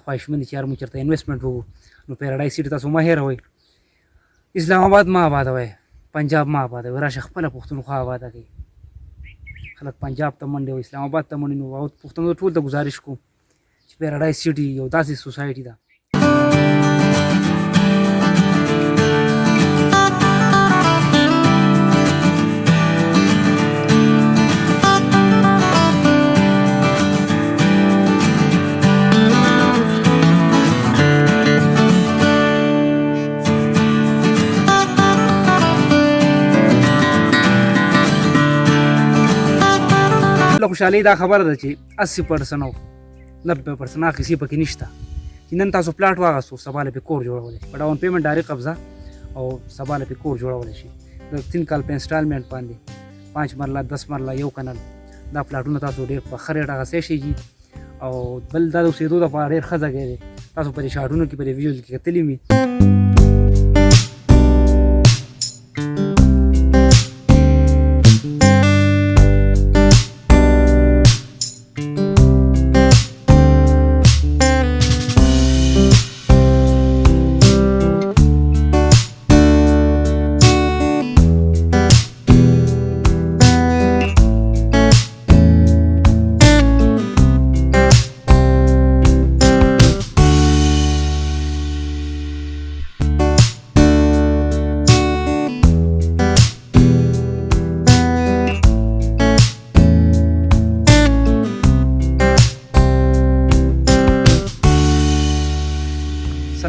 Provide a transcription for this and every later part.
خواهشمند چې هر مونږ چېرته انویسټمنټ وکړو نو پیراډایز سیټي تاسو مه هېروئ. اسلام آباد مه آبادوئ، پنجاب مه آبادوئ، راشه خپله پښتونخوا آباده کړئ. خلک پنجاب ته منډې او اسلام آباد ته منډې، نو پښتنو ټول ته ګزارش کوم چې پیراډایز سیټي یو داسې سوسایټي ده. له خوشحالۍ دا خبره ده چې 80% او 90% هغه کیسې پکې نشته چې نن تاسو پلاټ واغستو سبا له پې کور جوړولی شي په ډاون پیمنټ ډایرکټ قبضه او سبا له پې کور جوړولی شي. د 3 کال په انسټالمنټ باندې 5 مرله 10 مرله 1 کنل دا پلاټونه تاسو ډېر په ښه ریټ اخیستی شي. او بل دا د اوسېدو دپاره ډېر ښه ځای دی. تاسو په دې شاټونو کې په دې ویډیوز کې کتلي وي.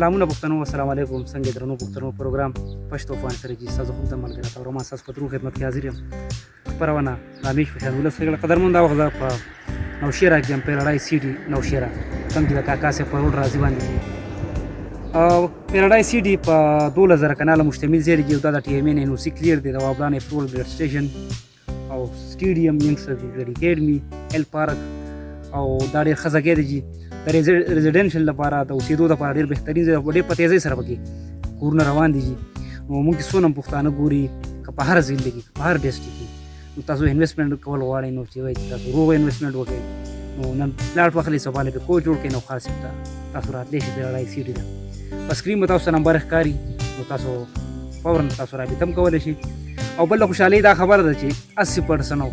سلامونه پښتنو، السلام علیکم. څنګه درنو پښتنو پروګرام پښتو فان سره چې تاسو خو د ملګری تاسو ما تاسو په درو خدمت کې حاضر یم. خبرونه رامیش په خیال ولسګل قدرمن دا وخت په نوشیرا کې پیراډایز سیټي نوشیرا کوم چې د کاکا سه پرول راځي باندې او پیراډایز سیټي په 2000 کناله مشتمل زیری کې دا د ټي ام ان نو سی کلیر دی د وابلان اپروول ګریډ سټیشن او سټیډیم ینګ سرټیفیکیټ اکیډمي ال پارک او دا ډېر ښه ځای دی چې د ریزیډنشل لپاره د اوسېدو لپاره ډېر بهترین ځای ډېر په تیزۍ سره پکې کورونه روان دي. نو موږ څونه پښتانه ګوري که په هر ضلع کې په هر ډسټرکټ کې نو تاسو انویسټمنټ کول غواړئ نو چې وایي چې تاسو روغ انویسټمنټ وکړئ نو نن پلاټ واخلئ سبا له پې کور جوړ کړئ نو خاص ته تاسو راتلی شئ. پیراډایز سیټي ده په سکرین به تاسو نمبر ښکاري نو تاسو فوراً تاسو رابطه هم کولی شئ. او بل د خوشحالۍ دا خبره ده چې 80% او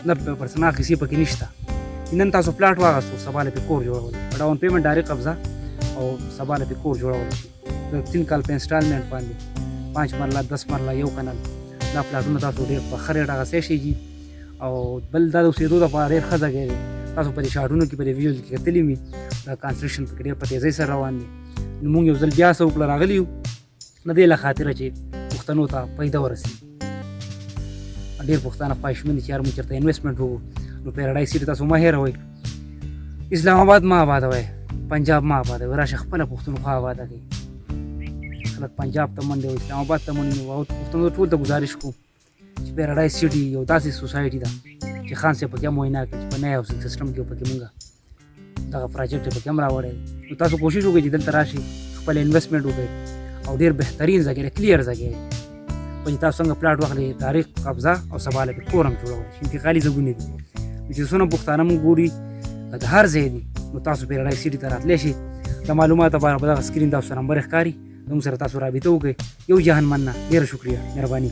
90% هغه کیسې پکې نشته چې نن تاسو پلاټ واغستو سبا له پې کور جوړولی په ډاون پیمنټ ډایرکټ قبضه او سبا له پې کور جوړولی شي. د 3 کال په انسټالمنټ باندې 5 مرله 10 مرله 1 کنل دا پلاټونه تاسو ډېر په ښه ریټ اخیستی شي. او بل دا د اوسېدو دپاره ډېر ښه ځای دی. تاسو په دې شاټونو کې په دې ویډیوز کې کتلي وي دا کنسټرکشن پکې ډېر په تیزۍ سره روان دی. نو موږ یو ځل بیا څه وکړه راغلي یو د دې له خاطره چې پښتنو ته فایده ورسېږي. ډېر پښتانه خواهشمند دي چې هر مونږ چېرته انویسټمنټ وکړو نو پیراډایز سیټي تاسو مه هېروئ. اسلام آباد مه آبادوئ، پنجاب مه آبادوئ، راشه خپله پښتونخوا آباده کړئ. خلک پنجاب ته منډې او اسلام آباد ته منډې، نو پښتنو ټول ته ګزارش کوم چې پیراډایز سیټي یو داسې سوسایټي ده چې خان صاحب پکې هم وینا کړي چې په نیا هاوسینګ سیسټم کې پکې مونږ دغه پروجیکټ پکې هم راوړی. نو تاسو کوشش وکړئ چې دلته راشئ خپل انویسټمنټ وکړئ او ډېر بهترین ځای دی، کلیر ځای دی په چې تاسو څنګه پلاټ واخلئ ډایرکټ قبضه او سبا له پې کور هم جوړولی شي. انتقالي ځایونه دي چې څونه پښتانه مونږ ګوري د هر ځای دي نو تاسو پیراډایز سیټي ته راتلی شئ. د معلوماتو لپاره په دغه سکرین تاسو نمبر ښکاري زموږ سره تاسو رابطه وکړئ. یو جهان مننه، ډېره شکریه، مهرباني.